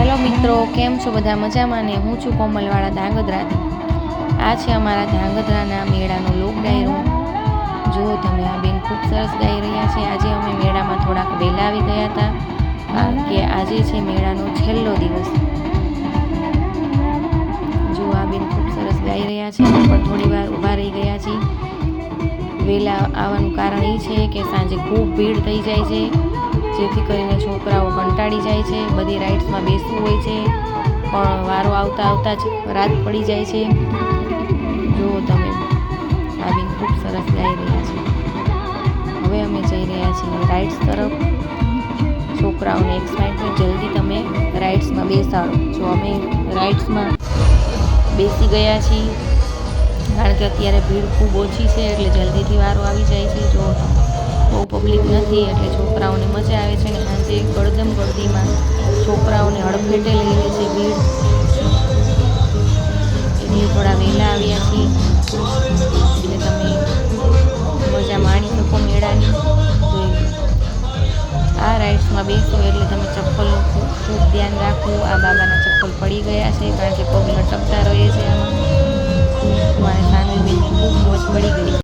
Hello મિત્રો, કેમ છો બધા? મજામાં ને? હું છું કોમલવાળા ધાંગધ્રાથી. આ છે અમારા ધાંગધ્રાના મેળાનો લોક ડાયરો. જુઓ તમે, આ બેન ખૂબ સરસ ગાઈ રહ્યા છે. આજે અમે મેળામાં થોડાક વહેલા આવી ગયા હતા કારણ કે આજે છે મેળાનો છેલ્લો દિવસ. જુઓ, આ બેન ખૂબ સરસ ગાઈ રહ્યા છે. અમે પણ થોડી વાર ઊભા રહી ગયા છીએ. વહેલા આવવાનું કારણ એ છે કે સાંજે ખૂબ ભીડ થઈ જાય છે, જેથી કરીને છોકરાઓ કંટાળી જાય છે. બધી રાઇડ્સમાં બેસવું હોય છે, પણ વારો આવતા આવતા જ રાત પડી જાય છે. જુઓ તમે, આ બેન ખૂબ સરસ ગાઈ રહ્યા છે. હવે અમે જઈ રહ્યા છીએ રાઇડ્સ તરફ. છોકરાઓને એક્સાઇટમેન્ટ, જલ્દી તમે રાઇડ્સમાં બેસાડો. જો અમે રાઇડ્સમાં બેસી ગયા છીએ કારણ કે અત્યારે ભીડ ખૂબ ઓછી છે, એટલે જલ્દીથી વારો આવી જાય છે. જો બહુ પબ્લિક નથી એટલે છોકરાઓને મજા આવે છે. અને સાંજે ગળદમ ગળદીમાં છોકરાઓને હડફેટે લઈ લે છે ભીડ, એટલે થોડા વહેલા આવ્યા છીએ એટલે તમે મજા માણી શકો મેળાની. આ રાઇડ્સમાં બેસો એટલે તમે ચપ્પલનું ખૂબ ધ્યાન રાખવું. આ બાબાના ચપ્પલ પડી ગયા છે કારણ કે પગ લટકતા રહે છે આમાં. મારે સાનવી બેનની ખૂબ મોજ પડી ગઈ.